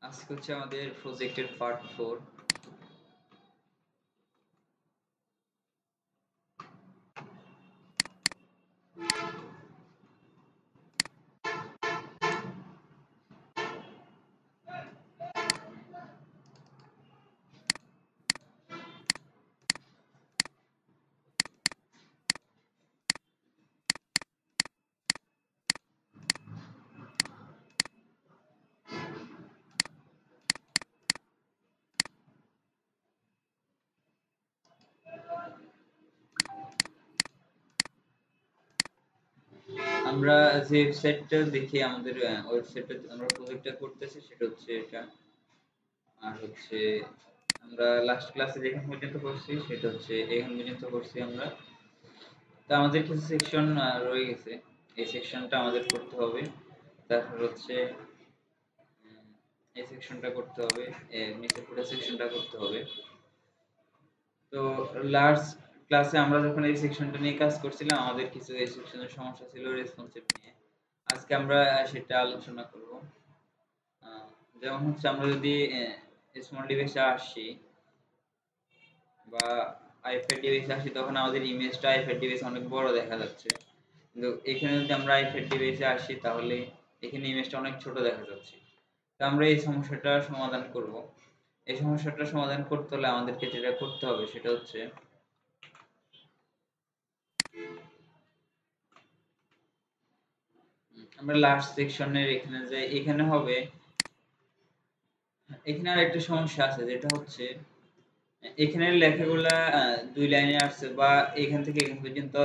আজকে হচ্ছে আমাদের প্রজেক্টের পার্ট 4। আমরা যে ওয়েবসাইটটা দেখি আমাদের ওয়েবসাইটে আমরা প্রজেক্টটা করতেছি সেটা হচ্ছে এটা। আর হচ্ছে আমরা লাস্ট ক্লাসে যেখান পর্যন্ত করছি সেটা হচ্ছে এখান পর্যন্ত করছি আমরা। তো আমাদের কিছু সেকশন রয়ে গেছে, এই সেকশনটা আমাদের করতে হবে। তারপর হচ্ছে এই সেকশনটা করতে হবে, নিচে পুরো সেকশনটা করতে হবে। তো লাস্ট ক্লাসে আমরা যখন এই সেকশনটা নিয়ে কাজ করছিলাম আমাদের কিছু এই সেকশনের সমস্যা ছিল রেসপন্সিভ নিয়ে। আজকে আমরা সেটা আলোচনা করব। যেমন হচ্ছে আমরা যদি স্মল ডিভাইসে আসি বা আইপ্যাড ডিভাইসে আসি তখন আমাদের ইমেজটা আইপ্যাড ডিভাইসে অনেক বড় দেখা যাচ্ছে, কিন্তু এখানে যদি আমরা আইপ্যাড ডিভাইসে আসি তাহলে এখানে ইমেজটা অনেক ছোট দেখা যাচ্ছে। তো আমরা এই সমস্যাটা সমাধান করব। এই সমস্যাটা সমাধান করতে হলে আমাদেরকে যেটা করতে হবে সেটা হচ্ছে আমরা লাস্ট সেকশনের এখানে যে এখানে হবে, এখানে আর একটা সমস্যা আছে যেটা হচ্ছে এখানের লেখাগুলা দুই লাইনে আসছে বা এখান থেকে এখান পর্যন্ত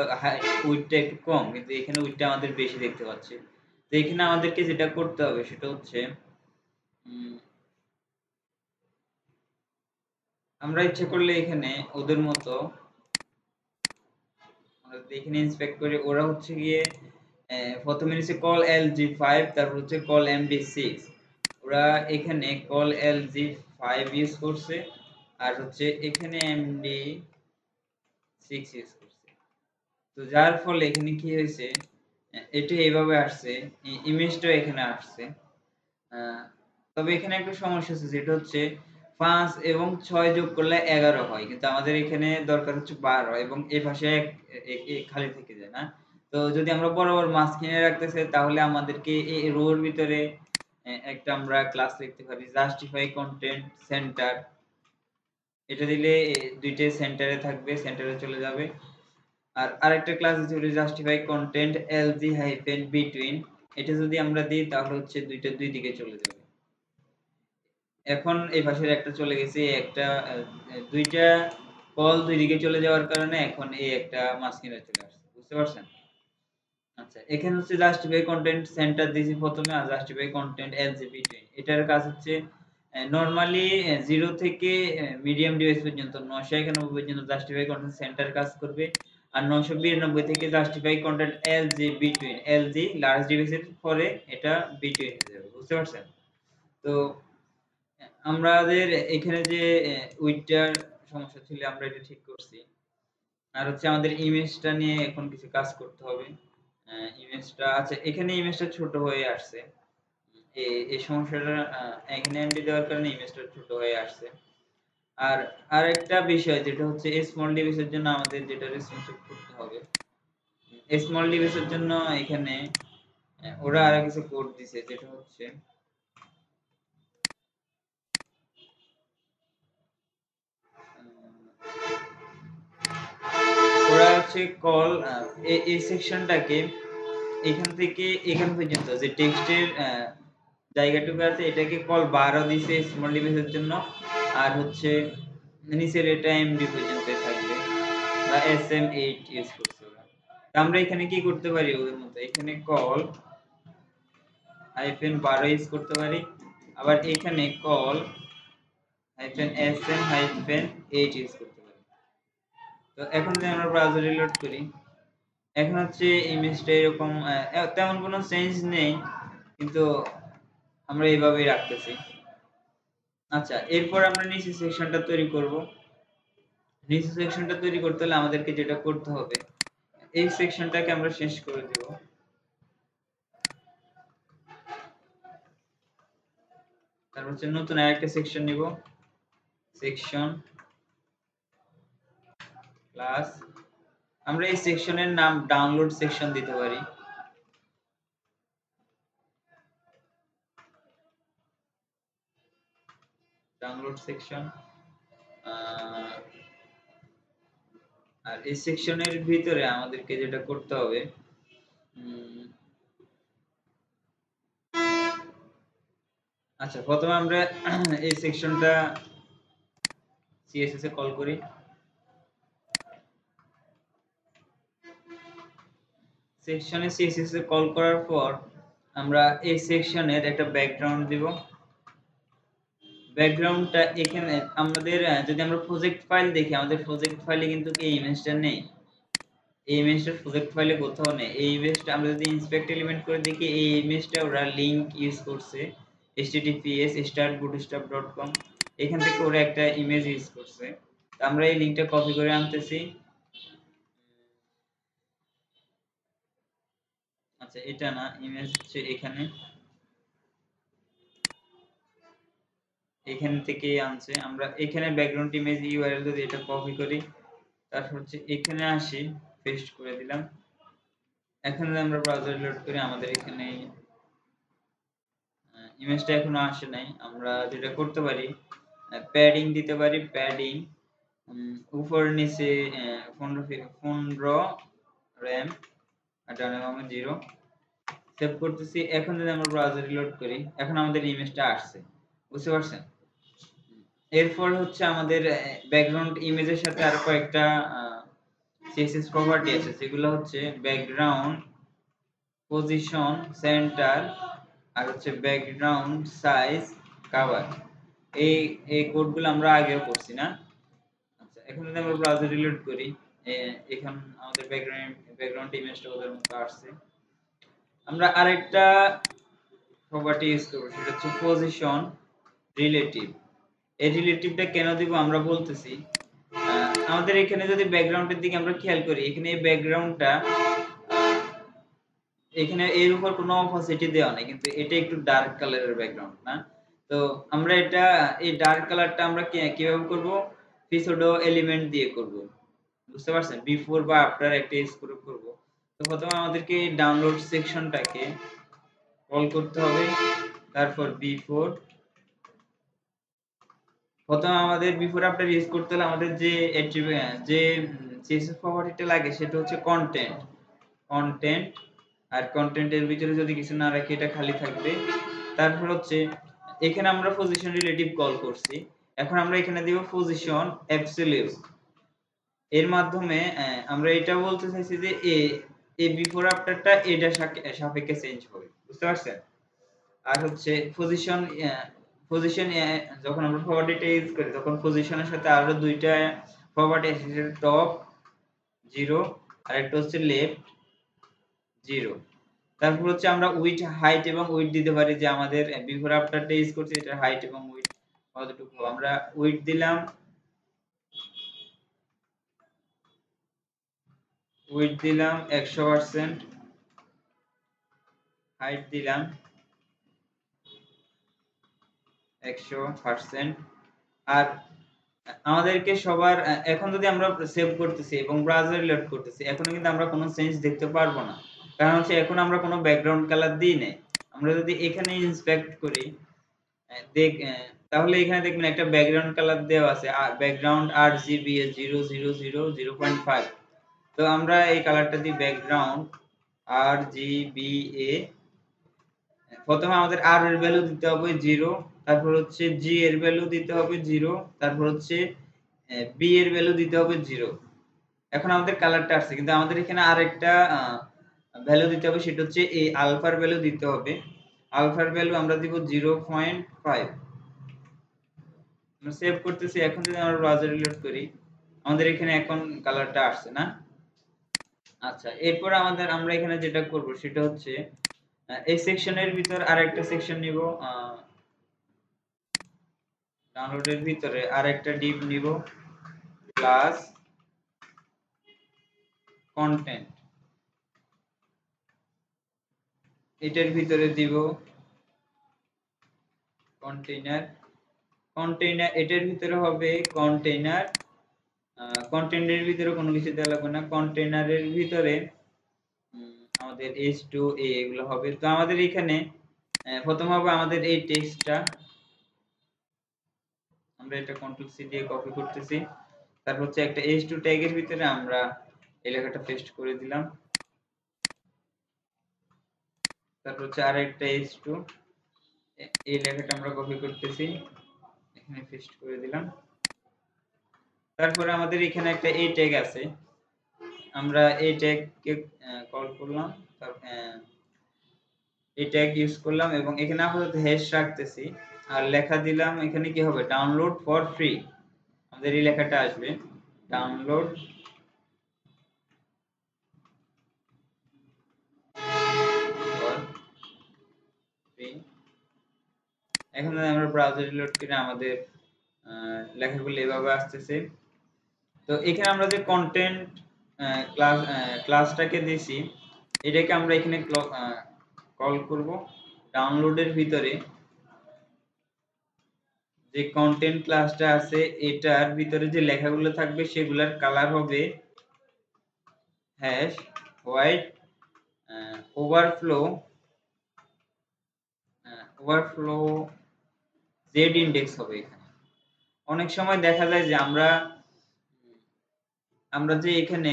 উইডথটা একটু কম, কিন্তু এখানে উইডথটা আমাদের বেশি দেখতে পাচ্ছি। তো এখানে আমাদেরকে যেটা করতে হবে সেটা হচ্ছে আমরা ইচ্ছে করলে এখানে ওদের মতো এখানে ইন্সপেক্ট করে ওরা হচ্ছে গিয়ে প্রথমে নিচে কল LG5, তারপর হচ্ছে কল MD6। ওরা এখানে কল LG5 ইউজ করছে আর হচ্ছে এখানে MD6 ইউজ করছে। তো যার ফলে এখানে কি হয়েছে, এটা এইভাবে আসছে, ইমেজটাও এখানে আসছে। তবে এখানে একটা সমস্যা আছে যেটা হচ্ছে 5 এবং 6 যোগ করলে 11 হয়, কিন্তু আমাদের এখানে দরকার হচ্ছে 12 এবং এই পাশে খালি থেকে যায় না। তো যদি আমরা বরাবর মাঝখানে রাখতে চাই তাহলে আমাদেরকে এই রোর ভিতরে একটা আমরা ক্লাস লিখতে পারি জাস্টিফাই কন্টেন্ট সেন্টার। এটা দিলে দুইটাই সেন্টারে থাকবে, সেন্টারে চলে যাবে। আর আরেকটা ক্লাস আছে justify content LG hyphen between. এটা যদি আমরা দিই তাহলে হচ্ছে দুইটা দুই দিকে চলে যাবে। এখন এই পাশের একটা চলে গেছে, একটা দুইটা কল দুই দিকে চলে যাওয়ার কারণে এখন এই একটা মাঝখানে চলে আসছে, বুঝতে পারছেন? আচ্ছা, এখানে হচ্ছে জাস্টিফাই কন্টেন্ট সেন্টার দিয়েছি প্রথমে আর জাস্টিফাই কন্টেন্ট এলজি বিটুইন। এটার কাজ হচ্ছে নরমালি 0 থেকে মিডিয়াম ডিভাইস পর্যন্ত 991 পর্যন্ত জাস্টিফাই কন্টেন্ট সেন্টার কাজ করবে, আর 992 থেকে justify content LG between. LG large ডিভাইসের পরে এটা বিটুইন হয়ে যাবে, বুঝতে পারছেন? তো আমাদের এখানে যে উইডটার সমস্যা ছিল আমরা এটা ঠিক করছি। আর হচ্ছে আমাদের ইমেজটা নিয়ে এখন কিছু কাজ করতে হবে। ইমেজটা আচ্ছা, এখানে ইমেজটা ছোট হয়ে আসছে। এই সমস্যাটা এখানে এমডি দেওয়ার কারণে ইমেজটা ছোট হয়ে আসছে। আর আরেকটা বিষয় যেটা হচ্ছে স্মল ডিভাইসের জন্য আমাদের যেটা রেসপন্সিভ করতে হবে, স্মল ডিভাইসের জন্য এখানে ওরা আরো কিছু কোড দিছে যেটা হচ্ছে ওরা হচ্ছে কল এই সেকশনটাকে এখান থেকে এখান পর্যন্ত যে টেক্সটের জায়গাটুকু আছে এটাকে কল 12 দিছে স্মল ডিভাইসের জন্য। আর হচ্ছে নিচের এটা এমডি পর্যন্ত থাকবে বা SM8 ইউজ করছে ওরা। তো আমরা এখানে কি করতে পারি ওদের মতো, এখানে কল -12 ইউজ করতে পারি, আবার এখানে কল -SM-8 ইউজ করতে পারি। তো এখন যদি আমরা ব্রাউজার রিলোড করি এখন হচ্ছে ইমেজটা এরকম তেমন কোনো চেঞ্জ নেই, কিন্তু আমরা এইভাবেই রাখতেছি। আচ্ছা, এরপর আমরা নিচে সেকশনটা তৈরি করব। নিচে সেকশনটা তৈরি করতে হলে আমাদেরকে যেটা করতে হবে এই সেকশনটাকে আমরা শেষ করে দেব। তারপর হচ্ছে নতুন আরেকটা সেকশন নিব, সেকশন ক্লাস, আমরা এই সেকশনের নাম ডাউনলোড সেকশন দিতে পারি। Download section. আর এই সেকশনের ভিতরে আমাদেরকে যেটা করতে হবে, আচ্ছা প্রথমে আমরা এই সেকশনটা সিএসএস এ কল করি। সেকশনে সিএসএস এ কল করার পর আমরা এই সেকশনের একটা ব্যাকগ্রাউন্ড দিব। ব্যাকগ্রাউন্ডটা এখানে আমাদের যদি আমরা প্রজেক্ট ফাইল দেখি, আমাদের প্রজেক্ট ফাইলে কিন্তু এই ইমেজটা নেই। এই ইমেজটা প্রজেক্ট ফাইলে কোথাও নেই। এই ইমেজটা আমরা যদি ইন্সপেক্ট এলিমেন্ট করে দেখি, এই ইমেজটা ওরা লিংক ইউজ করছে https startbootstrap.com, এখান থেকে ওরা একটা ইমেজ ইউজ করছে। আমরা এই লিংকটা কপি করে আনতেছি। আচ্ছা এটা না, ইমেজ হচ্ছে এখানে, এখান থেকে আনছে। আমরা এখানে ব্যাকগ্রাউন্ড ইমেজ ইউআরএল যদি এটা কপি করি, তারপর হচ্ছে এখানে আসি, পেস্ট করে দিলাম। এখন যদি আমরা ব্রাউজার লোড করি, আমাদের এখানে ইমেজটা এখনো আসে নাই। আমরা যেটা করতে পারি, প্যাডিং দিতে পারি, প্যাডিং উপর নিচে 15 র্যাম আর ডানে বামে 0 সেভ করতেছি। এখন যদি আমরা ব্রাউজার রিলোড করি, এখন আমাদের ইমেজটা আসছে, বুঝতে পারছেন? এরপর হচ্ছে আমাদের ব্যাকগ্রাউন্ড ইমেজের সাথে আর কয়েকটা সিএসএস প্রপার্টি আছে, যেগুলো হচ্ছে ব্যাকগ্রাউন্ড পজিশন সেন্টার আর হচ্ছে ব্যাকগ্রাউন্ড সাইজ কভার। এই এই কোডগুলো আমরা আগেও করছি না? আচ্ছা এখন যদি আমরা ব্রাউজার রিলোড করি, এখন আমাদের ব্যাকগ্রাউন্ড ইমেজটা ওদের মতো আসছে। আমরা আরেকটা প্রপার্টি ইউজ করব, সেটা হচ্ছে পজিশন রিলেটিভ। এই রিলেটিভটা কেন দিব আমরা বলতেছি। আমাদের এখানে যদি ব্যাকগ্রাউন্ডের দিকে আমরা খেয়াল করি, এখানে এই ব্যাকগ্রাউন্ডটা এখানে এর উপর কোনো অপাসিটি দেওয়া নাই, কিন্তু এটা একটু ডার্ক কালারের ব্যাকগ্রাউন্ড না? তো আমরা এটা এই ডার্ক কালারটা আমরা কিভাবে করব? পিসোডো এলিমেন্ট দিয়ে করব, বুঝতে পারছেন? বিফোর বা আফটার একটা ইউজ করে করব। তো প্রথমে আমাদেরকে ডাউনলোড সেকশনটাকে কল করতে হবে, তারপর বিফোর। প্রথমে আমাদের বিফোর আফটার ইউজ করতে হলে আমাদের যে যে সিএসএস প্রপার্টিটা লাগে সেটা হচ্ছে কন্টেন্ট। কন্টেন্ট আর কন্টেন্টের ভিতরে যদি কিছু না রাখি, এটা খালি থাকবে। তারপর হচ্ছে এখানে আমরা পজিশন রিলেটিভ কল করছি, এখন আমরা এখানে দিব পজিশন অ্যাবসলিউট। এর মাধ্যমে আমরা এটা বলতে চাইছি যে এ বিফোর আফটারটা এটা সাপেক্ষে চেঞ্জ হবে, বুঝতে পারছেন? আর হচ্ছে পজিশন পজিশন যখন আমরা প্রপার্টিটা ইউজ করি, তখন পজিশনের সাথে আরো দুইটা প্রপার্টি আছে, সেটা টপ 0 আর একটা হচ্ছে লেফট 0। তারপর হচ্ছে আমরা উইডথ হাইট এবং উইডথ দিতে পারি, যে আমাদের বিফোর আফটারটা ইউজ করছি এটা হাইট এবং উইডথ কতটুকু। আমরা উইডথ দিলাম, উইডথ দিলাম 100%, হাইট দিলাম 100%। আর আমাদেরকে সবার এখন যদি আমরা সেভ করতেছি এবং ব্রাউজার লোড করতেছি, এখন কিন্তু আমরা কোনো চেঞ্জ দেখতে পারবো না, কারণ হচ্ছে এখন আমরা কোনো ব্যাকগ্রাউন্ড কালার দিই নাই। আমরা যদি এখানে ইন্সপেক্ট করি তাহলে এখানে দেখবেন একটা ব্যাকগ্রাউন্ড কালার দেওয়া আছে, ব্যাকগ্রাউন্ড RGBA 000 0.5। তো আমরা এই কালারটা দিই ব্যাকগ্রাউন্ড RGBA। প্রথমে আমাদের R এর ভ্যালু দিতে হবে 0, তারপর হচ্ছে G এর ভ্যালু দিতে হবে 0, তারপর হচ্ছে B এর ভ্যালু দিতে হবে 0। এখন আমাদের কালারটা আসছে, কিন্তু আমাদের এখানে আরেকটা ভ্যালু দিতে হবে, সেটা হচ্ছে এই আলফার ভ্যালু দিতে হবে। আলফার ভ্যালু আমরা দিব 0.5। আমরা সেভ করতেছি। এখন যদি আমরা ব্রাউজার রিলোড করি, আমাদের এখানে এখন কালারটা আসছে না? আচ্ছা এরপর আমরা এখানে যেটা করব সেটা হচ্ছে এই সেকশনের ভিতর আরেকটা সেকশন নিব, ডাউনলোডের ভিতরে আরেকটা ডিভ নিব, ক্লাস কন্টেন্ট। এটার ভিতরে দিব কন্টেইনার, কন্টেইনার এটার ভিতরে হবে কন্টেইনার, কন্টেইনারের ভিতরে কোনো কিছু দেওয়া লাগবে না, কন্টেইনারের ভিতরে আমাদের H2A এগুলো হবে। তো আমাদের এখানে প্রথম হবে আমাদের এই টেক্সটটা, আমরা এটা কন্ট্রোল সি দিয়ে কপি করতেছি। তারপর হচ্ছে একটা H2 ট্যাগের ভিতরে আমরা এই লেখাটা পেস্ট করে দিলাম। তারপর হচ্ছে আরেকটা H2, এই লেখাটা আমরা কপি করতেছি, এখানে পেস্ট করে দিলাম। তারপরে আমাদের এখানে একটা এই ট্যাগ আছে, আমরা এই ট্যাগকে কল করলাম, এই ট্যাগ ইউজ করলাম এবং এখানে আপাতত হ্যাশ রাখতেছি আর লেখা দিলাম। এখানে কি হবে, ডাউনলোড ফর ফ্রি, আমাদের এই লেখাটা আসবে ডাউনলোড ফর ফ্রি। এখন যদি আমরা ব্রাউজার রিলোড করে আমাদের লেখাগুলো এভাবে আসতেছে। তো এখানে আমরা যে কন্টেন্ট ক্লাসটাকে দিয়েছি, এটাকে আমরা এখানে কল করব। ডাউনলোডের ভিতরে যে কন্টেন্ট ক্লাসটা আছে এটার ভিতরে যে লেখাগুলো থাকবে সেগুলোর কালার হবে hash white overflow Z index হবে। এখানে অনেক সময় দেখা যায় যে আমরা যে এখানে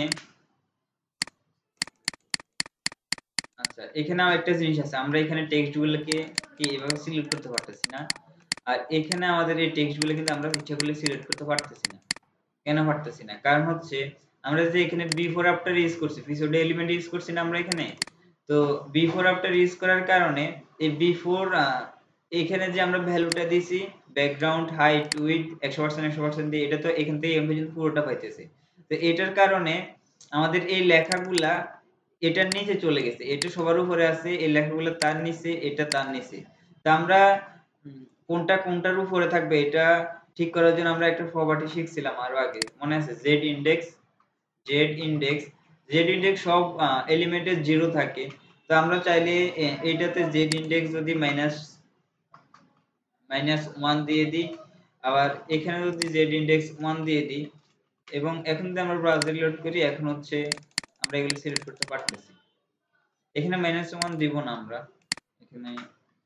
আচ্ছা এখানে একটা জিনিস আছে, আমরা এখানে টেক্সটগুলোকে কি এভাবে সিলেক্ট করতে পারতেছি না, আর এখানে আমাদের এই টেক্সটগুলো কিন্তু আমরা ইচ্ছা করলে সিলেক্ট করতে পারতেছি না। কেন পারতেছি না, কারণ হচ্ছে আমরা যে এখানে বিফোর আফটার ইউজ করছি, পিছনে এলিমেন্ট ইউজ করছি না আমরা এখানে। তো বিফোর আফটার ইউজ করার কারণে এই বিফোর এখানে যে আমরা ভ্যালুটা দিছি ব্যাকগ্রাউন্ড হাইট উইডথ 100% 100% দিয়ে, এটা তো এখান থেকে এম পর্যন্ত পুরোটা পাইতেছে। তো এটার কারণে আমাদের এই লেখাগুলা এটার নিচে চলে গেছে, এটা সবার উপরে আছে, এই লেখাগুলো তার নিচে, এটা তার নিচে। তো আমরা কোনটা কোনটার উপরে থাকবে এটা ঠিক করার জন্য আমরা একটা প্রপার্টি শিখছিলাম আরো আগে, মনে আছে? জেড ইনডেক্স, জেড ইনডেক্স সব এলিমেন্টের 0 থাকে। তো আমরা চাইলে এইটাতে জেড ইনডেক্স যদি -1 দিয়ে দিই, আবার এখানে যদি জেড ইনডেক্স 1 দিয়ে দিই, এবং এখন যদি আমরা ব্রাউজার লোড করি, এখন হচ্ছে আমরা এগুলো সিলেক্ট করতে পারতেছি। এখানে -1 দিব না আমরা, এখানে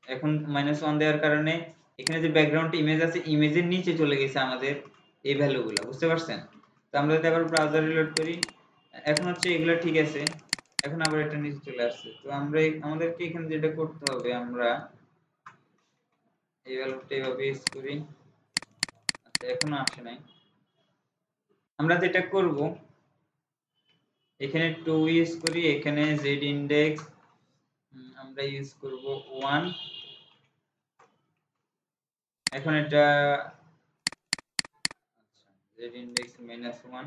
এখন -1 দেওয়ার কারণে এখানে যে ব্যাকগ্রাউন্ড ইমেজ আছে, ইমেজের নিচে চলে গেছে আমাদের এই ভ্যালুগুলো, বুঝতে পারছেন? তো আমরা যদি আবার ব্রাউজার রিলোড করি, এখন হচ্ছে এগুলো ঠিক আছে, এখন আবার এটা নিচে চলে আসছে। তো আমরা আমাদেরকে এখানে যেটা করতে হবে, আমরা এই ভ্যালুটা এইভাবে ইউজ করি। আচ্ছা এখনো আসে নাই, আমরা যেটা করব এখানে 2 ইউজ করি, এখানে জেড ইনডেক্স আমরা ইউজ করব 1, এখন এটা জেড ইনডেক্স -1,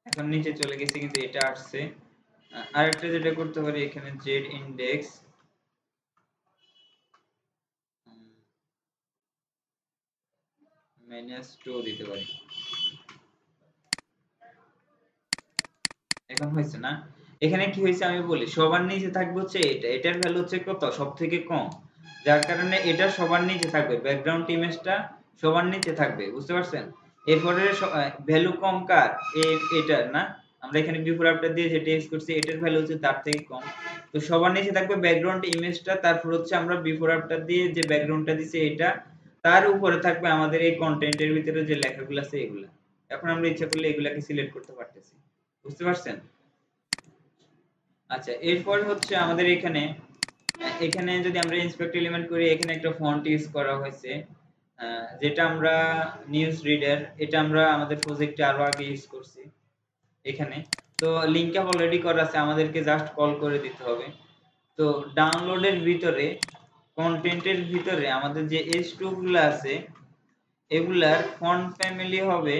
এখন নিচে চলে গেছে কিন্তু এটা আসছে। আরেকটা যেটা করতে পারি, এখানে জেড ইনডেক্স -2 দিতে পারি। এখন হয়েছে না? এখানে কি হয়েছে আমি বলি, সবার নিচে থাকবে হচ্ছে এটা, এটার ভ্যালু হচ্ছে কত, সবথেকে কম, যার কারণে এটা সবার নিচে থাকবে, ব্যাকগ্রাউন্ড ইমেজটা সবার নিচে থাকবে, বুঝতে পারছেন? এরপরে ভ্যালু কম কার, এটার না, আমরা এখানে বিফোর আফটার দিয়ে যেটা ইউজ করছি এটার ভ্যালু হচ্ছে তার থেকে কম। তো সবার নিচে থাকবে ব্যাকগ্রাউন্ড ইমেজটা, তারপর হচ্ছে আমরা বিফোর আফটার দিয়ে যে ব্যাকগ্রাউন্ডটা দিছি এটা, তার উপরে থাকবে আমাদের এই কন্টেন্টের ভিতরে যে লেখাগুলো আছে এগুলা। এখন আমরা ইচ্ছা করলে এগুলাকে সিলেক্ট করতে পারতেছি, বুঝতে পারছেন? আচ্ছা এরপর হচ্ছে আমাদের এখানে যদি আমরা ইন্সপেক্ট এলিমেন্ট করি, এখানে একটা ফন্ট ইউজ করা হয়েছে, যেটা আমরা নিউজ রিডার, এটা আমরা আমাদের প্রজেক্টে আরো আগে ইউজ করছি এখানে। তো লিংক আপ অলরেডি করা আছে, আমাদেরকে জাস্ট কল করে দিতে হবে। তো ডাউনলোডের ভিতরে কন্টেন্টের ভিতরে আমাদের যে H2 গুলো আছে এগুলার ফন্ট ফ্যামিলি হবে,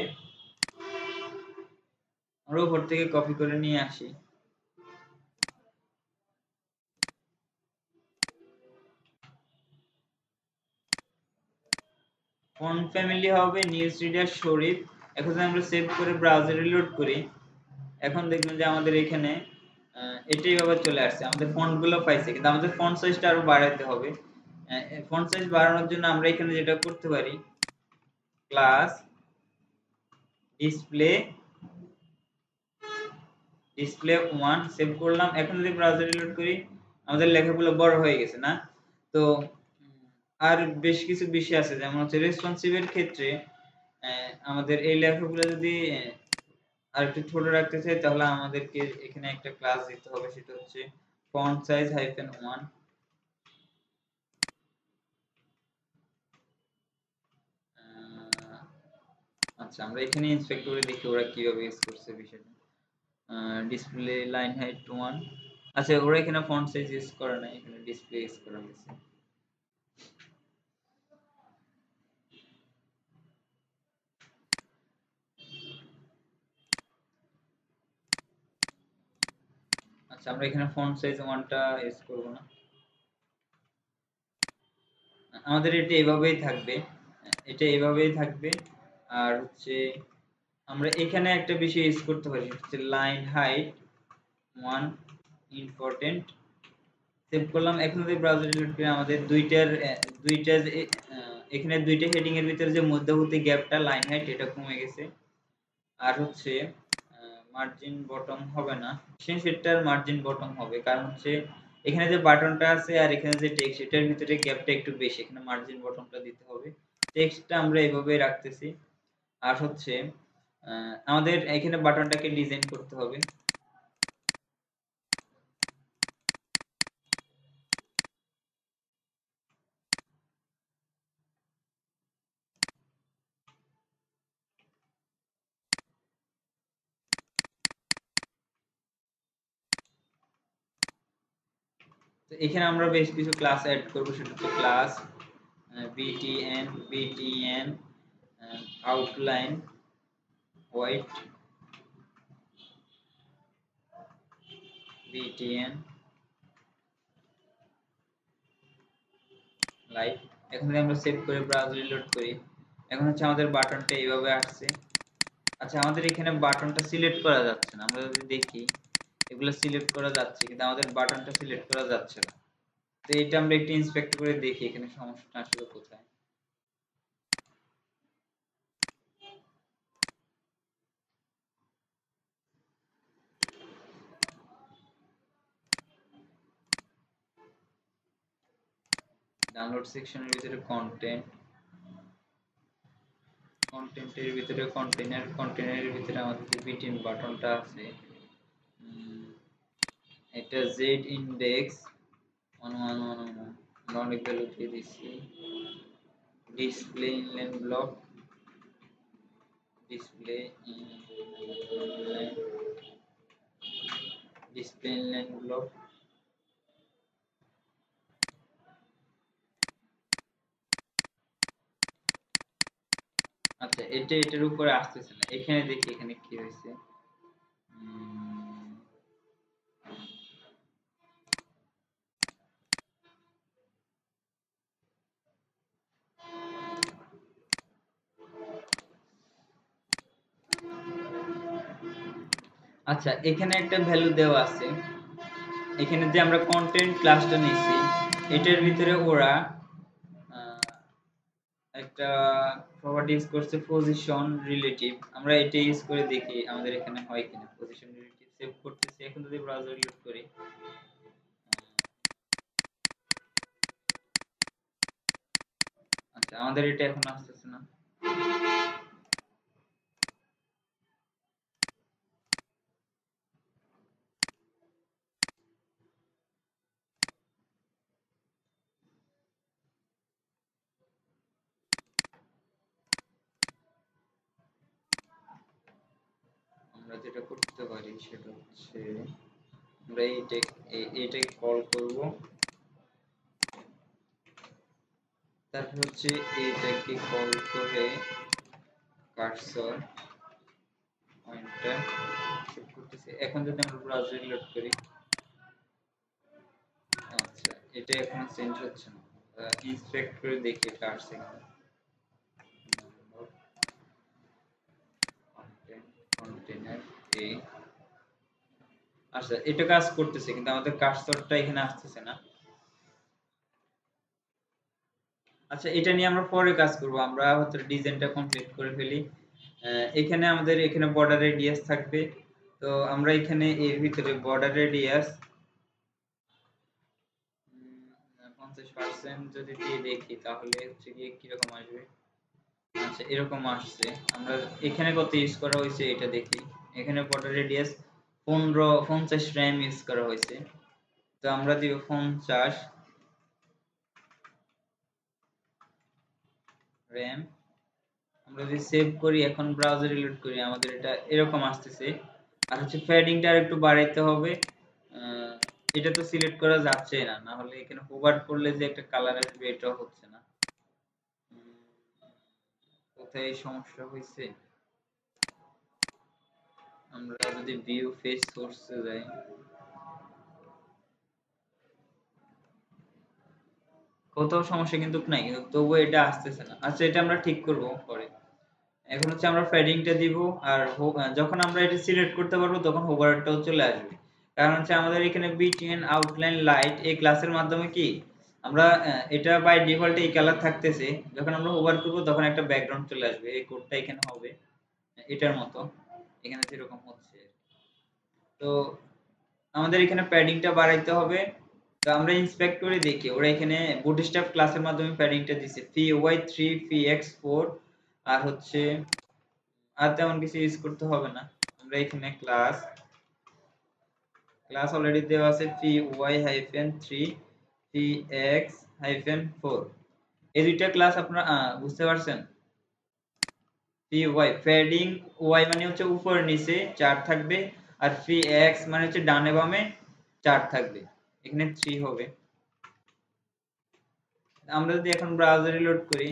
আমরা উপর থেকে কপি করে নিয়ে আসি। ফন্ট ফ্যামিলি হবে নিউজ রিডার শরীফ। এখন যদি আমরা সেভ করে ব্রাউজার রিলোড করি, এখন দেখবেন যে আমাদের এখানে এটাই আবার চলে আসছে, আমাদের ফন্ট গুলো পাইছে, কিন্তু আমাদের ফন্ট সাইজটা আরো বাড়াইতে হবে। ফন্ট সাইজ বাড়ানোর জন্য আমরা এখানে যেটা করতে পারি, ক্লাস ডিসপ্লে 1 সেভ করলাম। এখন যদি ব্রাউজার রিলোড করি, আমাদের লেখাগুলো বড় হয়ে গেছে না? তো আর বেশ কিছু বিষয় আছে, যেমন হচ্ছে রেসপন্সিভের ক্ষেত্রে আমাদের এই লেখাগুলো যদি আর একটু ছোট রাখতে চাই, তাহলে আমাদেরকে এখানে একটা ক্লাস দিতে হবে, সেটা হচ্ছে ফন্ট সাইজ -1। আচ্ছা, আমরা এখানে ইন্সপেক্ট করে দেখি ওরা কিভাবে ইউজ করছে বিষয়টা। Display line height 1। আচ্ছা, ওরা এখানে ফন্ট সাইজ ইউজ করে না, এখানে ডিসপ্লে ইউজ করা হয়েছে। আচ্ছা, আমরা এখানে ফন্ট সাইজ 1টা ইউজ করব না, আমাদের এটা এভাবেই থাকবে, এটা এভাবেই থাকবে। আর হচ্ছে আমরা এখানে একটা বিষয় ইউজ করতে পারি, সেটা হচ্ছে লাইন হাইট 1 ইম্পর্টেন্ট। সেভ করলাম। এখন যদি ব্রাউজার রিলোড করি, আমাদের দুইটা এখানে দুইটা হেডিং এর ভিতরে যে মধ্যবর্তী গ্যাপটা লাইন হাইট, এটা কমে গেছে। আর হচ্ছে মার্জিন বটম হবে না, সেটার মার্জিন বটম হবে, কারণ হচ্ছে এখানে যে বাটনটা আছে আর এখানে যে টেক্সট, এটার ভিতরে গ্যাপটা একটু বেশি, এখানে মার্জিন বটমটা দিতে হবে। টেক্সটটা আমরা এভাবেই রাখতেছি। আর হচ্ছে আমাদের এখানে বাটনটাকে ডিজাইন করতে হবে। তো এখানে আমরা বেশ কিছু ক্লাস অ্যাড করব, সেটা হচ্ছে class btn outline white, btn light. এখন যদি আমরা সেভ করে ব্রাউজার রিলোড করি, এখন হচ্ছে আমাদের বাটনটা এইভাবে আসছে। আচ্ছা, আমাদের এখানে বাটনটা সিলেক্ট করা যাচ্ছে না, আমরা যদি দেখি এগুলো সিলেক্ট করা যাচ্ছে, কিন্তু আমাদের বাটনটা সিলেক্ট করা যাচ্ছে না। তো এটা আমরা একটু ইন্সপেক্ট করে দেখি এখানে সমস্যাটা আসলে কোথায়। ডাউনলোড সেকশনের ভিতরে কন্টেন্টের ভিতরে কন্টেনারের ভিতরে আমাদের যে বিটিএম বাটনটা আছে, এটা জেড ইন্ডেক্স 1111 আমরা অনেক ভ্যালু দিয়ে দিচ্ছি। Display inline block, display inline block. আচ্ছা, এটার উপরে আসতেছে না, এখানে দেখি এখানে কি হয়েছে। আচ্ছা, এখানে একটা ভ্যালু দেওয়া আছে, এখানে যে আমরা কন্টেন্ট ক্লাসটা নিছি, এটার ভিতরে ওরা একটা প্রপার্টি ইউজ করছে পজিশন রিলেটিভ। আমরা এটা ইউজ করে দেখি আমাদের এখানে হয় কিনা। পজিশন রিলেটিভ সেভ করতেছি। এখন যদি ব্রাউজার রিলোড করি, আচ্ছা, আমাদের এটা এখন আসতেছে না। আমরা যেটা করতে পারি সেটা হচ্ছে আমরা এইটাকে কল করব, তারপর হচ্ছে এইটাকে কল করে কার্সর পয়েন্টার সেট করতেছি। এখন যদি আমরা ব্রাউজার রিলোড করি, আচ্ছা, এটা এখন চেঞ্জ হচ্ছে না। ইন্সপেক্ট করে দেখি এটা আসছে কিনা। কন্টেনার এ, আচ্ছা, এটা কাজ করতেছে, কিন্তু আমাদের কার্সরটা এখানে আসতেছে না। আচ্ছা, এটা নিয়ে আমরা পরে কাজ করব। আমরা হচ্ছে ডিজাইনটা কমপ্লিট করে ফেলি। এখানে আমাদের এখানে বর্ডার রেডিয়াস থাকবে। তো আমরা এখানে এর ভিতরে বর্ডার রেডিয়াস 50% যদি দিয়ে দেখি তাহলে হচ্ছে গিয়ে কিরকম আসবে। আচ্ছা, এরকম আসছে। আমরা এখানে কত ইউজ করা হয়েছে এটা দেখি। এখানে বর্ডার রেডিয়াস 50 RAM ইউজ করা হয়েছে। তো আমরা দিব 50 RAM। আমরা যদি সেভ করি, এখন ব্রাউজারে লোড করি, আমাদের এটা এরকম আসতেছে। আর হচ্ছে ফেডিংটা আরেকটু বাড়াইতে হবে। আহ, এটা তো সিলেক্ট করা যাচ্ছে না, না হলে এখানে হোভার করলে যে একটা কালার আসবে এটাও হচ্ছে না। উম, কোথায় সমস্যা হয়েছে? আমরা যদি ভিউ ফেস সোর্সে যাই, কোথাও সমস্যা কিন্তু নাই, কিন্তু তবুও এটা আসতেছে না। আচ্ছা, এটা আমরা ঠিক করব পরে। এখন হচ্ছে আমরা ফেডিংটা দিব। আর যখন আমরা এটা সিলেক্ট করতে পারবো তখন হোভারটাও চলে আসবে। কারণ হচ্ছে আমাদের এখানে বিটিএন আউটলাইন লাইট এই ক্লাসের মাধ্যমে কি আমরা এটা বাই ডিফল্ট এই কালার থাকতেছে, যখন আমরা হোভার করব তখন একটা ব্যাকগ্রাউন্ড চলে আসবে। এই কোডটা এখানে হবে এটার মতো, এখানে যেরকম হচ্ছে। তো আমাদের এখানে প্যাডিংটা বাড়াইতে হবে। তো আমরা ইন্সপেক্ট করে দেখি ওরা এখানে বুটস্ট্র্যাপ ক্লাসের মাধ্যমে প্যাডিংটা দিছে py3 px4। আর হচ্ছে আর তেমন কিছু ইউজ করতে হবে না। আমরা এখানে ক্লাস অলরেডি দেওয়া আছে py-3 px-4। এই দুইটা ক্লাস আপনারা বুঝতে পারছেন। py প্যাডিং y মানে হচ্ছে উপর নিচে 4 থাকবে, আর px মানে হচ্ছে ডানে বামে 4 থাকবে, এখানে 3 হবে। আমরা যদি এখন ব্রাউজারে লোড করি,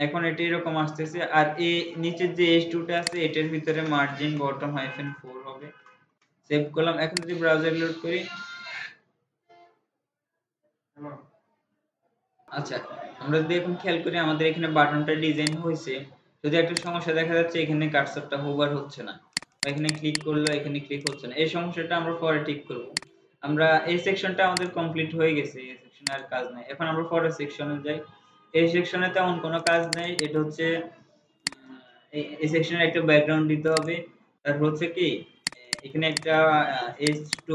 এখন এটা এরকম আসতেছে। আর এই নিচের যে h2 টা আছে এটার ভিতরে মার্জিন বটম -4 হবে। সেভ করলাম। এখন যদি ব্রাউজারে লোড করি, আচ্ছা, আমরা যদি এখন খেয়াল করি আমাদের এখানে বাটনটা ডিজাইন হয়েছে। যদি একটা সমস্যা দেখা যাচ্ছে, এখানে কার্সরটা হোভার হচ্ছে না, এখানে ক্লিক করলে এখানে ক্লিক হচ্ছে না। এই সমস্যাটা আমরা পরে ঠিক করব। আমরা এই সেকশনটা আমাদের কমপ্লিট হয়ে গেছে, এই সেকশনে আর কাজ নাই। এখন আমরা পরের সেকশনে যাই। এই সেকশনে তেমন কোনো কাজ নাই। এটা হচ্ছে এই সেকশনে একটা ব্যাকগ্রাউন্ড দিতে হবে। তারপর হচ্ছে কি এখানে একটা h2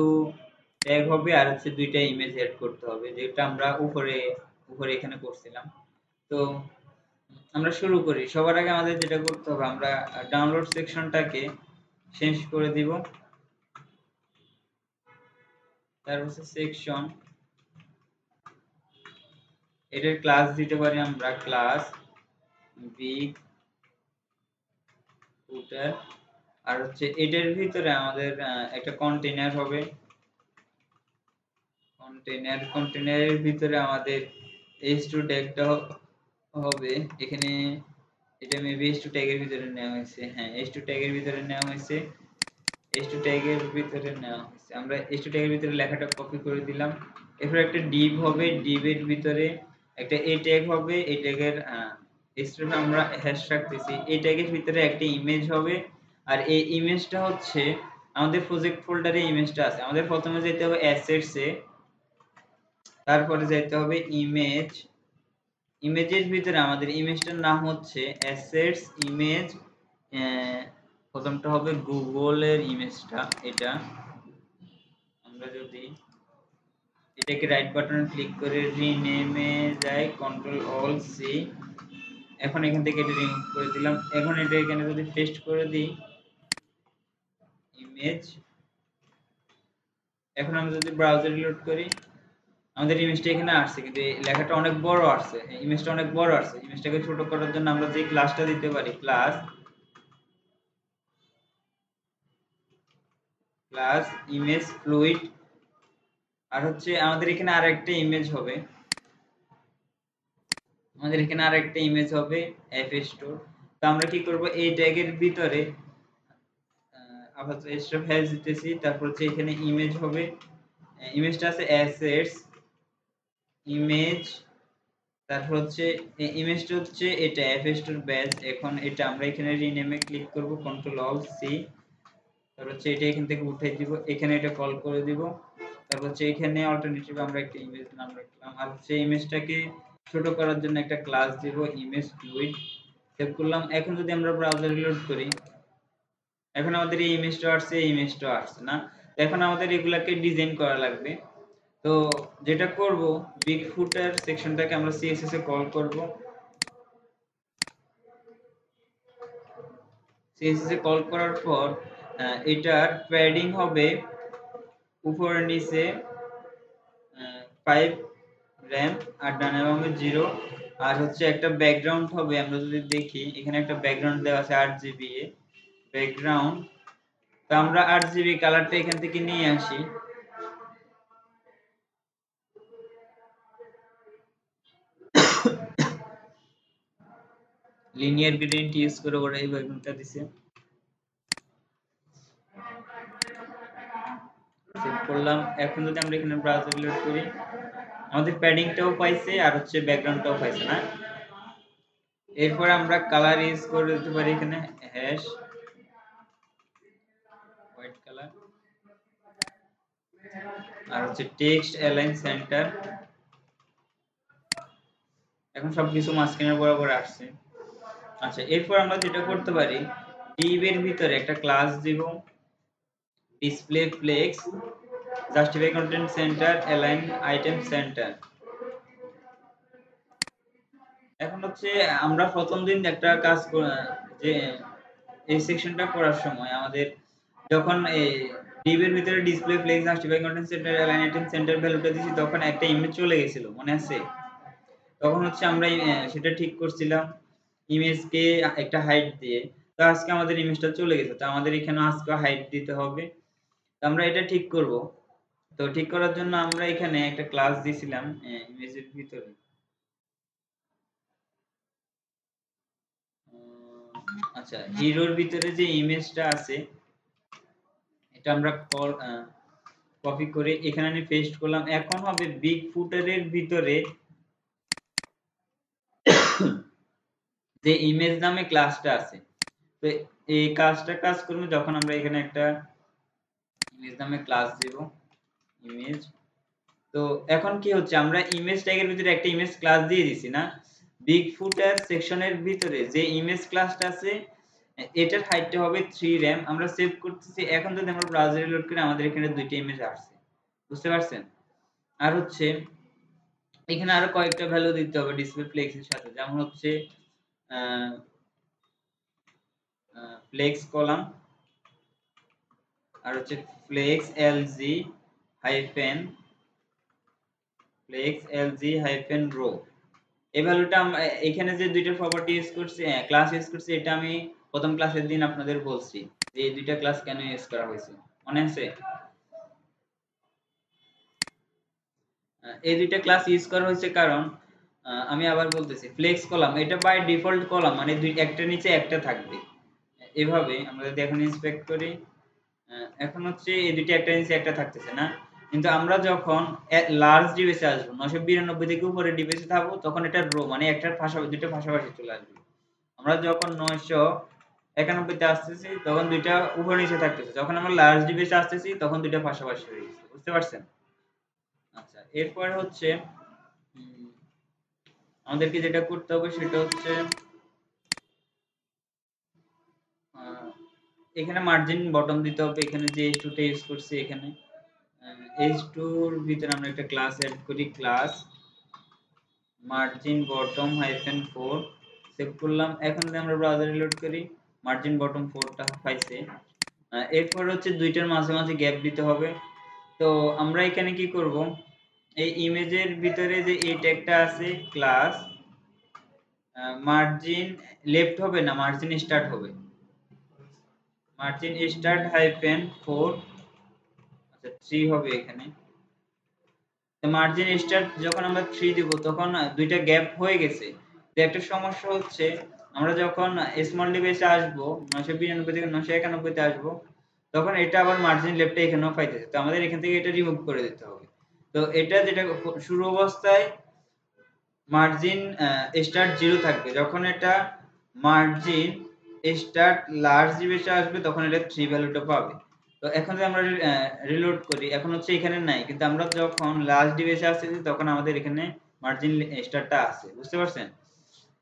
ট্যাগ হবে, আর হচ্ছে দুইটা ইমেজ এড করতে হবে, যেটা আমরা উপরে উপরে এখানে করছিলাম। তো আমরা শুরু করি। সবার আগে আমাদের যেটা করতে হবে, আমরা ডাউনলোড সেকশনটাকে চেঞ্জ করে দিব। তারপর হচ্ছে সেকশন, এটার ক্লাস দিতে পারি আমরা ক্লাস বিগ ফুটার। আর হচ্ছে এটার ভিতরে আমাদের একটা কন্টেইনার হবে। কন্টেইনারের ভিতরে আমাদের h2 ট্যাগটা হবে। এখানে এটা মেবি h2 ট্যাগের ভিতরে নেওয়া হয়েছে। হ্যাঁ, h2 ট্যাগের ভিতরে নেওয়া হয়েছে। h2 ট্যাগের ভিতরে নেওয়া হয়েছে। আমরা h2 ট্যাগের ভিতরে লেখাটা কপি করে দিলাম। এরপর একটা div হবে, div এর ভিতরে একটা a ট্যাগ হবে। এই ট্যাগের স্ট্রিং আমরা হ্যাশ রাখতেছি। এই ট্যাগের ভিতরে একটা ইমেজ হবে। আর এই ইমেজটা হচ্ছে আমাদের প্রজেক্ট ফোল্ডারে ইমেজটা আছে। আমাদের প্রথমে যেতে হবে অ্যাসেটস এ, তারপরে যাইতে হবে ইমেজ। ইমেজের ভিতরে আমাদের ইমেজটার নাম হচ্ছে অ্যাসেটস ইমেজ। প্রথমটা হবে গুগলের ইমেজটা। এটা আমরা যদি এটাকে রাইট বাটন ক্লিক করে রিনেমে যাই, কন্ট্রোল অল সি। এখন এখান থেকে এটা রিমুভ করে দিলাম। এখন এটা এখানে যদি পেস্ট করে দিই ইমেজ, এখন আমরা যদি ব্রাউজার লোড করি, আমাদের ইমেজটা এখানে আসছে, কিন্তু এই লেখাটা অনেক বড় আসছে, ইমেজটা অনেক বড় আসছে। ইমেজটাকে ছোট করার জন্য আমরা যে ক্লাসটা দিতে পারি, ক্লাস ইমেজ ফ্লুইড। আর হচ্ছে আমাদের এখানে আরেকটা ইমেজ হবে, fstore। তো আমরা কি করব, এই ট্যাগের ভিতরে আপাতত স্টপ হ্যাজ দিতেছি। তারপর হচ্ছে এখানে ইমেজ হবে, ইমেজটা আছে অ্যাসেটস ইমেজ। তারপর হচ্ছে ইমেজটা হচ্ছে এটা fstore ব্যাচ। এখন এটা আমরা এখানে রিনেমে ক্লিক করব, কন্ট্রোল অল সি। তারপর হচ্ছে এটা এখান থেকে উঠাই দিব, এখানে এটা কল করে দিব। তারপর হচ্ছে এখানে অল্টারনেটিভ আমরা একটা ইমেজ নাম রাখলাম। আর হচ্ছে ইমেজটাকে ছোট করার জন্য একটা ক্লাস দিব ইমেজ ফ্লুইড, সেভ করলাম। এখন যদি আমরা ব্রাউজার রিলোড করি, এখন আমাদের এই ইমেজটা আসছে, এই ইমেজটা আসছে না। এখন আমাদের এগুলাকে ডিজাইন করা লাগবে। তো যেটা করব, বিগ ফুটার সেকশনটাকে আমরা সিএসএস এ কল করব। সিএসএস এ কল করার পর এটার প্যাডিং হবে উপরে নিচে 5 র‍্যাম, আর ডানে বামে 0, আর হচ্ছে একটা ব্যাকগ্রাউন্ড হবে। আমরা যদি দেখি এখানে একটা ব্যাকগ্রাউন্ড দেওয়া আছে 8 জিবি এ ব্যাকগ্রাউন্ড। তো আমরা 8 জিবি কালারটা এখান থেকে নিয়ে আসি। লিনিয়ার গ্রেডিয়েন্ট ইউজ করে ওরা এই ব্যাকগ্রাউন্ডটা দিছে। সেভ করলাম। এখন যদি আমরা এখানে ব্রাউজার লোড করি, আমাদের প্যাডিংটাও পাইছে আর হচ্ছে ব্যাকগ্রাউন্ডটাও পাইছে না। এরপর আমরা কালার ইউজ করে দিতে পারি এখানে হ্যাশ হোয়াইট কালার, আর হচ্ছে টেক্সট অ্যালাইন সেন্টার। এখন সবকিছু মাঝখানের বরাবর আসছে। আচ্ছা, এরপর আমরা যেটা করতে পারি, div এর ভিতরে একটা ক্লাস দিব display flakes, justify content centre, align item centre. এখন হচ্ছে আমরা প্রথম দিন একটা কাজ যে এই সেকশনটা করার সময় আমাদের যখন এই div এর ভিতরে display flakes, justify content centre, align item centre ভ্যালুটা দিছি, তখন একটা ইমেজ চলে গেছিল, মনে আছে? তখন হচ্ছে আমরা সেটা ঠিক করছিলাম ইমেজকে একটা হাইট দিয়ে। তো আজকে আমাদের ইমেজটা চলে গেছে, তো আমাদের এখানে আজকে হাইট দিতে হবে। তো আমরা এটা ঠিক করব। তো ঠিক করার জন্য আমরা এখানে একটা ক্লাস দিয়েছিলাম ইমেজের ভিতরে। আচ্ছা, হিরোর ভিতরে যে ইমেজটা আছে এটা আমরা কপি করে এখানে আমি পেস্ট করলাম। এখন হবে বিগ ফুটারের ভিতরে যে ইমেজ নামে ক্লাসটা আছে, তো এই কাজটা কাজ করবে যখন আমরা এখানে একটা ইমেজ নামে ক্লাস দেব ইমেজ। তো এখন কি হচ্ছে, আমরা ইমেজ ট্যাগের ভিতরে একটা ইমেজ ক্লাস দিয়ে দিছি না। বিগ ফুটার সেকশনের ভিতরে যে ইমেজ ক্লাসটা আছে এটার হাইটটা হবে 3 র‍্যাম। আমরা সেভ করতেছি। এখন যদি আমরা ব্রাউজারে লোড করি, আমাদের এখানে দুইটা ইমেজ আসছে, বুঝতে পারছেন? আর হচ্ছে এখানে আরো কয়েকটা ভ্যালু দিতে হবে ডিসপ্লে ফ্লেক্সের সাথে, যেমন হচ্ছে ফ্লেক্স কলাম, আর হচ্ছে flex LG hyphen flex LG hyphen row. এই ভ্যালুটা এখানে যে দুইটা প্রপার্টি ইউজ করছি, ক্লাস ইউজ করছি, এটা আমি প্রথম ক্লাসের দিন আপনাদের বলছি যে এই দুইটা ক্লাস কেন ইউজ করা হয়েছে, মনে আছে? এই দুইটা ক্লাস ইউজ করা হয়েছে কারণ আমি আবার বলতেছি, ফ্লেক্স কলাম এটা বাই ডিফল্ট কলাম, মানে দুই একটার নিচে একটা থাকবে। এভাবে আমরা যদি এখন ইন্সপেক্ট করি, এখন হচ্ছে এই দুইটা একটা নিচে একটা থাকতেছে না। কিন্তু আমরা যখন লার্জ ডিভাইসে আসবো, 992 থেকে উপরে ডিভাইসে থাকবো, তখন এটা রো মানে একটার পাশাপাশি দুইটা পাশাপাশি চলে আসবে। আমরা যখন 991 তে আসতেছি তখন দুইটা উপরে নিচে থাকতেছে, যখন আমরা লার্জ ডিভাইসে আসতেছি তখন দুইটা পাশাপাশি হয়ে গেছে, বুঝতে পারছেন? আচ্ছা, এরপর হচ্ছে আমাদেরকে যেটা করতে হবে সেটা হচ্ছে এখানে মার্জিন বটম দিতে হবে। এখানে যে h2 টা ইউজ করছি, এখানে h2 এর ভিতরে আমরা একটা ক্লাস এড করি, class margin bottom hyphen 4, save করলাম। এখন যদি আমরা ব্রাউজারে লোড করি, মার্জিন বটম 4 টা পাইছে। এরপর হচ্ছে দুইটার মাঝে মাঝে গ্যাপ দিতে হবে। তো আমরা এখানে কি করব, এই ইমেজের ভিতরে যে এই ট্যাগটা আছে ক্লাস মার্জিন লেফট হবে না, মার্জিন স্টার্ট হবে, মার্জিন স্টার্ট হাইফেন 4, আচ্ছা 3 হবে এখানে। তো মার্জিন স্টার্ট যখন আমরা 3 দিব তখন দুইটা গ্যাপ হয়ে গেছে। তো একটা সমস্যা হচ্ছে, আমরা যখন স্মল ডিভাইসে আসবো 992 থেকে 991 তে আসবো, তখন এটা আবার মার্জিন লেফটে এখানেও পাইতেছে। তো আমাদের এখান থেকে এটা রিমুভ করে দিতে হবে। তো এটা যেটা শুরু অবস্থায় মার্জিন স্টার্ট 0 থাকবে, যখন এটা মার্জিন স্টার্ট লার্জ ডিভাইসে আসবে তখন এটা 3 ভ্যালুটা পাবে। তো এখন যদি আমরা রিলোড করি, এখন হচ্ছে এখানে নাই, কিন্তু আমরা যখন লার্জ ডিভাইসে আসতেছি তখন আমাদের এখানে মার্জিন স্টারটা আছে, বুঝতে পারছেন?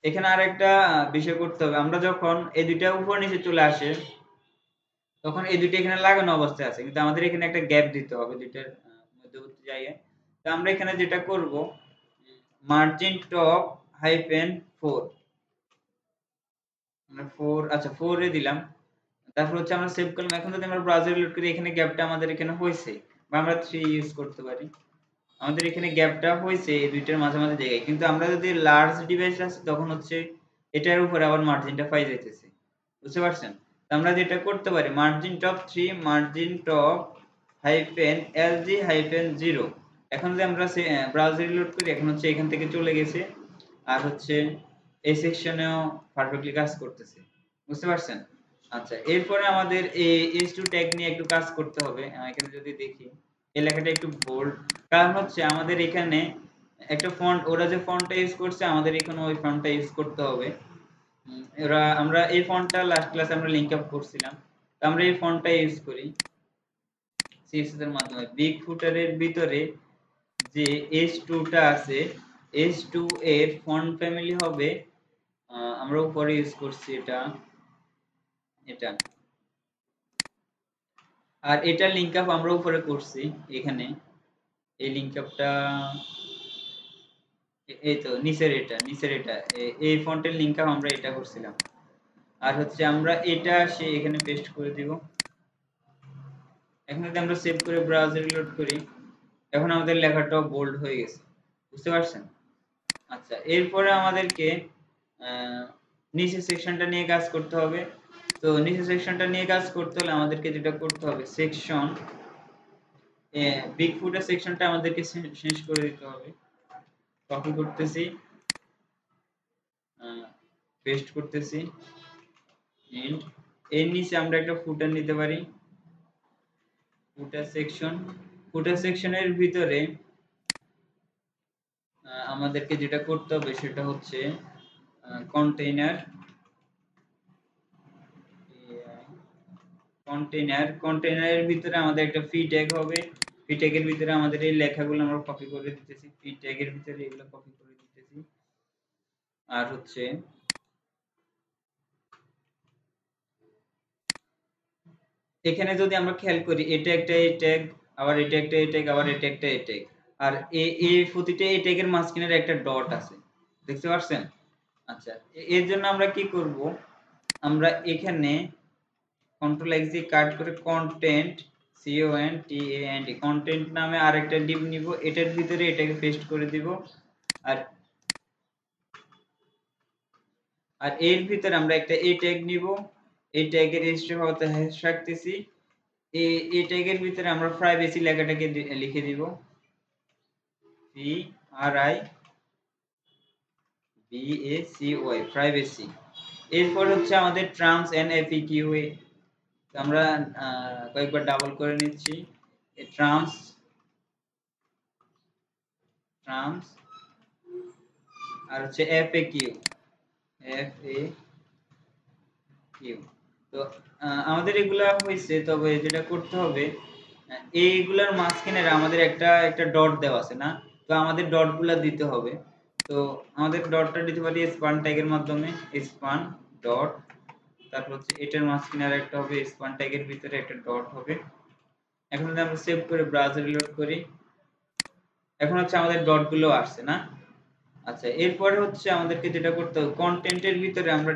এখানে আরেকটা বিষয় করতে হবে, আমরা যখন এই দুইটা উপর নিচে চলে আসে তখন এই দুইটা এখানে লাগানো অবস্থায় আছে, কিন্তু আমাদের এখানে একটা গ্যাপ দিতে হবে দুইটার মধ্যবর্তী জায়গায়। তো আমরা এখানে যেটা করব, মার্জিন টপ হাইফেন 4, আমরা 4, আচ্ছা 4 এ দিলাম। তারপর হচ্ছে আমরা সেভ করলাম। এখন যদি আমরা ব্রাউজার লোড করি, এখানে গ্যাপটা আমাদের এখানে হইছে, বা আমরা 3 ইউজ করতে পারি। আমাদের এখানে গ্যাপটা হইছে এই দুইটার মাঝামাঝি জায়গায়, কিন্তু আমরা যদি লার্জ ডিভাইস আছে তখন হচ্ছে এটার উপরে আবার মার্জিনটা পাই যাইতেছে, বুঝতে পারছেন? তো আমরা যেটা করতে পারি, margin top 3 margin top hyphen LG hyphen 0। এখন যদি আমরা ব্রাউজার রিলোড করি, এখন হচ্ছে এখান থেকে চলে গেছে, আর হচ্ছে এই সেকশনেও পারফেক্টলি কাজ করতেছে, বুঝতে পারছেন? আচ্ছা, এরপরে আমাদের এই h2 ট্যাগ নিয়ে একটু কাজ করতে হবে। এখানে যদি দেখি এই লেখাটা একটু বোল্ড, কারণ হচ্ছে আমাদের এখানে একটা ফন্ট, ওরা যে ফন্টটা ইউজ করছে আমাদের এখানে ওই ফন্টটা ইউজ করতে হবে। আমরা এই ফন্টটা লাস্ট ক্লাসে আমরা লিংক আপ করছিলাম, তো আমরা এই ফন্টটা ইউজ করি সিএসএস এর মাধ্যমে। বিগ ফুটারের ভিতরে যে h2 টা আছে, h2 এর ফন্ট ফ্যামিলি হবে, আমরা উপরে ইউজ করছি এটা, এটা, আর এটা লিংক আপ আমরা উপরে করছি এখানে। এই লিংক আপটা এই তো নিচের এটা এই ফন্টের লিংক আপ আমরা এটা করছিলাম। আর হচ্ছে আমরা এটা এখানে পেস্ট করে দিব। এখন যদি আমরা সেভ করে ব্রাউজার রিলোড করি, এখন আমাদের লেখাটাও বোল্ড হয়ে গেছে, বুঝতে পারছেন? আচ্ছা, এরপরে আমাদেরকে নিচের সেকশনটা নিয়ে কাজ করতে হবে। তো নিচের সেকশনটা নিয়ে কাজ করতে হলে আমাদেরকে যেটা করতে হবে, সেকশন বিগ ফুটের সেকশনটা আমাদেরকে শেষ করে দিতে হবে। কপি করতেছি, পেস্ট করতেছি, এন্ড এর নিচে আমরা একটা ফুটার নিতে পারি। ফুটার সেকশনের ভিতরে আমাদেরকে যেটা করতে হবে সেটা হচ্ছে কন্টেইনার, কন্টেইনারের ভিতরে আমাদের একটা ফি ট্যাগ হবে। ফি ট্যাগের ভিতরে আমাদের এই লেখাগুলো আমরা কপি করে দিতেছি, ফি ট্যাগের ভিতরে এগুলো কপি করে দিতেছি। আর হচ্ছে এখানে যদি আমরা খেয়াল করি, এটা একটা এই ট্যাগ, আবার এটা একটা এই ট্যাগ, আবার এটা একটা এই ট্যাগ, আর এই প্রতিটা এই ট্যাগের মাঝখানে একটা ডট আছে, দেখতে পাচ্ছেন? আচ্ছা, এর জন্য আমরা কি করব, আমরা এখানে কন্ট্রোল এক্স দিয়ে কাট করে কন্টেন্ট CONTENT কন্টেন্ট নামে আরেকটা ডিভ নিব, এটার ভিতরে এটাকে পেস্ট করে দিব। আর আর এর ভিতরে আমরা একটা এই ট্যাগ নিব, এই ট্যাগের রেজিস্টার হতে হ্যাশ রাখতেছি। এই ট্যাগের ভিতরে আমরা প্রাইভেসি লেখাটাকে লিখে দিব, PRIVACY প্রাইভেসি। এরপর হচ্ছে আমাদের টার্মস এন্ড FAQ, আমরা কয়েকবার ডাবল করে নিচ্ছি। টার্মস টার্মস আর হচ্ছে FAQ। তো আমাদের এগুলা হয়েছে, তবে যেটা করতে হবে, এইগুলার মাঝখানে আমাদের একটা একটা ডট দেওয়া আছে না, তো আমাদের ডট গুলা দিতে হবে। তো আমাদের ডটটা দিতে পারি স্পান ট্যাগের মাধ্যমে, স্পান ডট, তারপর হচ্ছে এটার মাঝখানে আর একটা হবে, স্পান ট্যাগের ভিতরে একটা ডট হবে। এখন যদি আমরা সেভ করে ব্রাউজার রিলোড করি, এখন হচ্ছে আমাদের ডট গুলো আসছে না। আচ্ছা, এরপরে হচ্ছে আমাদেরকে যেটা করতে হবে, কন্টেন্টের ভিতরে আমরা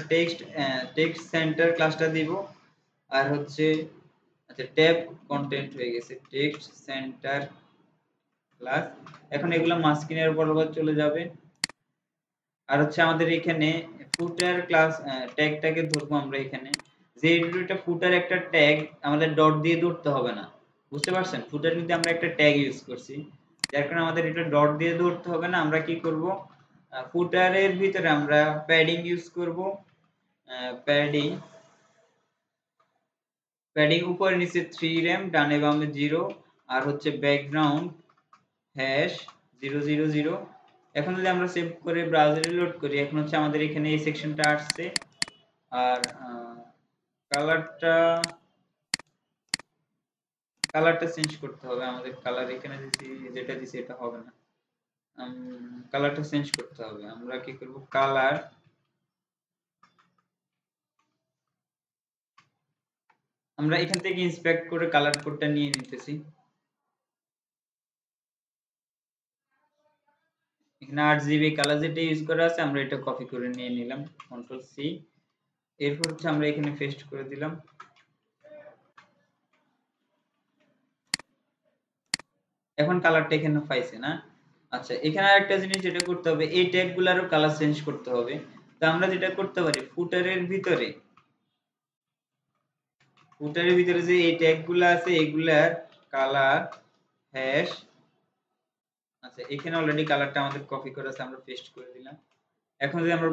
টেক্সট সেন্টার ক্লাসটা দিব। আর হচ্ছে আচ্ছা, ট্যাব কন্টেন্ট হয়ে গেছে, টেক্সট সেন্টার ক্লাস। এখন এগুলো মাস্কিনের বরাবর চলে যাবে। আর হচ্ছে আমাদের এখানে ফুটার ক্লাস ট্যাগটাকে ধরবো আমরা এখানে, যে এটা ফুটার একটা ট্যাগ, আমাদের ডট দিয়ে ধরতে হবে না, বুঝতে পারছেন? ফুটার কিন্তু আমরা একটা ট্যাগ ইউজ করছি, যার কারণে আমাদের এটা ডট দিয়ে ধরতে হবে না। আমরা কি করব, ফুটারের ভিতরে আমরা প্যাডিং ইউজ করব, প্যাডিং প্যাডিং উপরে নিচে 3 র্যাম, ডানে বামে 0, আর হচ্ছে ব্যাকগ্রাউন্ড হ্যাশ 000। এখন যদি আমরা সেভ করে ব্রাউজারে লোড করি, এখন হচ্ছে আমাদের এখানে এই সেকশনটা আসছে। আর কালারটা কালারটা চেঞ্জ করতে হবে আমাদের, কালার এখানে যেটা দিছি এটা হবে না। কালারটা চেঞ্জ করতে হবে। আমরা কি করব, কালার, আমরা এখান থেকে ইন্সপেক্ট করে কালার কোডটা নিয়ে নিতেছি। এখানে 8GB কালার যেটা ইউজ করা আছে আমরা এটা কপি করে নিয়ে নিলাম, কন্ট্রোল সি। এরপর হচ্ছে আমরা এখানে পেস্ট করে দিলাম। এখন কালারটা এখানে পাইছে না? আচ্ছা, এখানে আরেকটা জিনিস যেটা করতে হবে, এই ট্যাগগুলোরও কালার চেঞ্জ করতে হবে। তো আমরা যেটা করতে পারি, ফুটারের ভিতরে যে এই ট্যাগগুলো আছে এগুলার কালার হ্যাশ, আচ্ছা এখানে অলরেডি কালারটা আমাদের কপি করা আছে, আমরা পেস্ট করে দিলাম। এখন যদি আমরা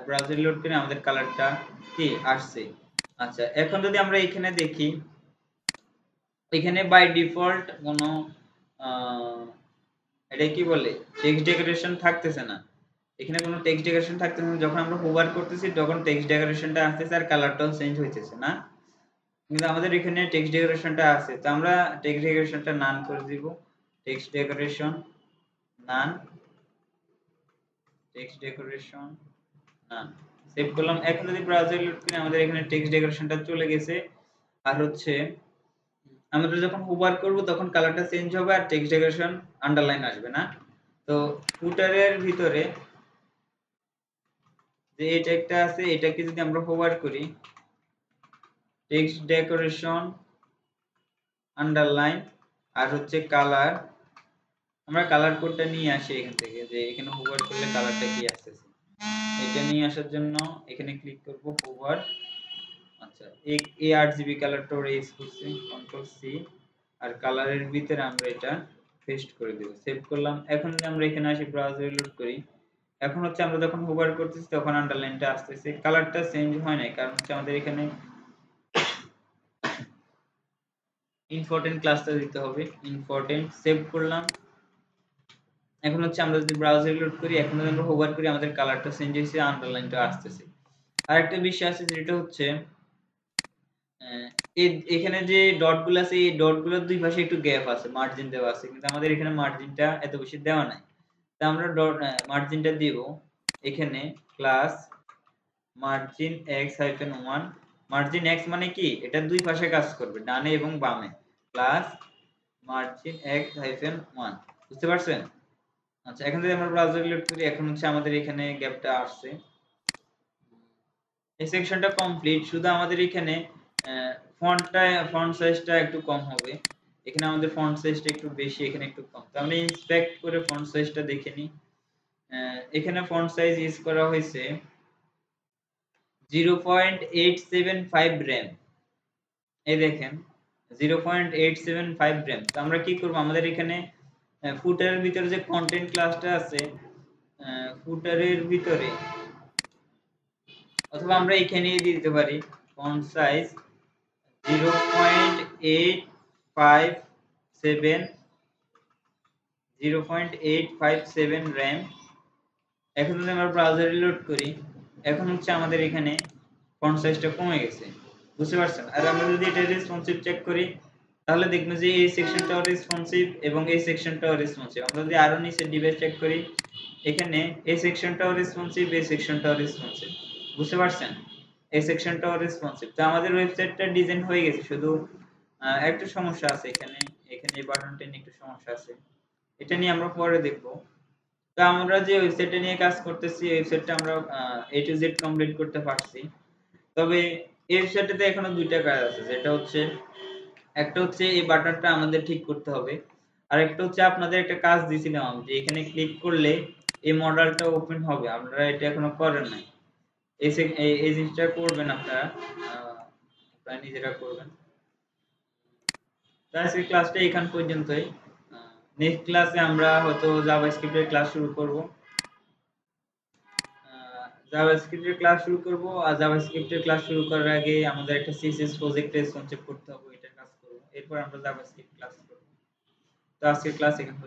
ব্রাউজার লোড করি আমাদের কালারটা কি আসছে। আচ্ছা, এখন যদি আমরা এখানে দেখি, এখানে বাই ডিফল্ট কোনো এটা কি বলে টেক্সট ডেকোরেশন থাকতেছে না। এখানে কোনো টেক্সট ডেকোরেশন থাকতেছে না, যখন আমরা হোভার করতেছি তখন টেক্সট ডেকোরেশনটা আসতেছে আর কালারটাও চেঞ্জ হইতেছে না। কিন্তু আমাদের এখানে টেক্সট ডেকোরেশনটা আছে, তো আমরা টেক্সট ডেকোরেশনটা নান করে দিব। টেক্সট ডেকোরেশন নান, টেক্সট ডেকোরেশন নান, সেভ করলাম। এখন যদি ব্রাউজার লোড করি আমাদের এখানে টেক্সট ডেকোরেশনটা চলে গেছে। আর হচ্ছে আমরা যখন হোভার করব তখন কালারটা চেঞ্জ হবে আর টেক্সট ডেকোরেশন আন্ডারলাইন আসবে না। তো ফুটারের ভিতরে যে এই ট্যাগটা আছে এটাকে যদি আমরা হোভার করি, টেক্সট ডেকোরেশন আন্ডারলাইন আর হচ্ছে কালার, আমরা কালার কোডটা নিয়ে আসি এখান থেকে, যে এখানে হোভার করলে কালারটা কি আসতেছে এটা নিয়ে আসার জন্য এখানে ক্লিক করব হোভার। আচ্ছা, এই 8GB কালারটা ওরা ইউজ করছে, কন্ট্রোল সি। আর কালারের ভিতরে আমরা এটা পেস্ট করে দেব, সেভ করলাম। এখন যদি আমরা এখানে আসি ব্রাউজারে লোড করি, এখন হচ্ছে আমরা যখন হোভার করতেছি তখন আন্ডারলাইনটা আসতেছে, কালারটা চেঞ্জ হয় নাই, কারণ হচ্ছে আমাদের এখানে ইম্পর্টেন্ট ক্লাসটা দিতে হবে, ইম্পর্টেন্ট, সেভ করলাম। এখন হচ্ছে আমরা যদি ব্রাউজারে লোড করি, এখন যদি আমরা হোভার করি আমাদের কালারটা চেঞ্জ হয়েছে, আন্ডারলাইনটা আসতেছে। আরেকটা বিষয় আছে যেটা হচ্ছে এখানে যে ডটগুলো আছে এই ডটগুলোর দুই পাশে একটু গ্যাপ আছে, মার্জিন দেওয়া আছে, কিন্তু আমাদের এখানে মার্জিনটা এত বেশি দেওয়া নাই। তো আমরা ডট মার্জিনটা দিব এখানে class margin x-1। Margin x মানে কি, এটা দুই পাশে কাজ করবে, ডানে এবং বামে। প্লাস মার্জিন x-1, বুঝতে পারছেন? আচ্ছা, এখন যদি আমরা ব্রাউজার লোড করি এখন হচ্ছে আমাদের এখানে গ্যাপটা আসছে। এই সেকশনটা কমপ্লিট, শুধু আমাদের এখানে ফন্ট সাইজটা একটু কম হবে। এখানে আমাদের ফন্ট সাইজটা একটু বেশি, এখানে একটু কম। তো আমরা ইন্সপেক্ট করে ফন্ট সাইজটা দেখে নিই। এখানে ফন্ট সাইজ ইউজ করা হয়েছে 0.875 র্যাম, এই দেখেন 0.875 র্যাম। তো আমরা কি করব, আমাদের এখানে ফুটারের ভিতরে যে কন্টেন্ট ক্লাসটা আছে, ফুটারের ভিতরে অথবা আমরা এখানেই দিতে পারি ফন্ট সাইজ 0.857 র্যাম। এখন যদি আমরা ব্রাউজার রিলোড করি এখন হচ্ছে আমাদের এখানে ফন্ট সাইজটা কমে গেছে, বুঝতে পারছেন? আর আমরা যদি এটা রেসপন্সিভ চেক করি তাহলে দেখবেন যে এই সেকশনটাও রেসপন্সিভ এবং এই সেকশনটাও রেসপন্সিভ। আমরা যদি আরো নিচে ডিভাইস চেক করি এখানে এই সেকশনটাও রেসপন্সিভ, এই সেকশনটাও রেসপন্সিভ, বুঝতে পারছেন? এই সেকশনটাও রেসপন্সিভ। তো আমাদের ওয়েবসাইটটা ডিজাইন হয়ে গেছে, শুধু একটা সমস্যা আছে এখানে, এই বাটনটা নিয়ে একটু সমস্যা আছে, এটা নিয়ে আমরা পরে দেখব। তো আমরা যে ওয়েবসাইটটা নিয়ে কাজ করতেছি এই ওয়েবসাইটটা আমরা A to Z কমপ্লিট করতে পারছি। তবে এই ওয়েবসাইটটাতে এখনো দুইটা কাজ আছে, যেটা হচ্ছে একটা হচ্ছে এই বাটনটা আমাদের ঠিক করতে হবে, আর একটা হচ্ছে আপনাদের একটা কাজ দিয়েছিলাম আমি যে এখানে ক্লিক করলে এই মডেলটা ওপেন হবে, আপনারা এটা এখনো করেন নাই। এই জিনিসটা করবেন আপনারা, আপনারা নিজেরা করবেন। তো আজকের ক্লাসটা এখান পর্যন্তই। নেক্সট ক্লাসে আমরা হয়তো জাভাস্ক্রিপ্টের ক্লাস শুরু করব। জাভাস্ক্রিপ্টের ক্লাস শুরু করব, আর জাভাস্ক্রিপ্টের ক্লাস শুরু করার আগে আমাদের একটা সিএসএস প্রজেক্টের কনসেপ্ট করতে হবে, এটা কাজ করব, এরপর আমরা জাভাস্ক্রিপ্ট ক্লাস করব। তো আজকের ক্লাস এখানে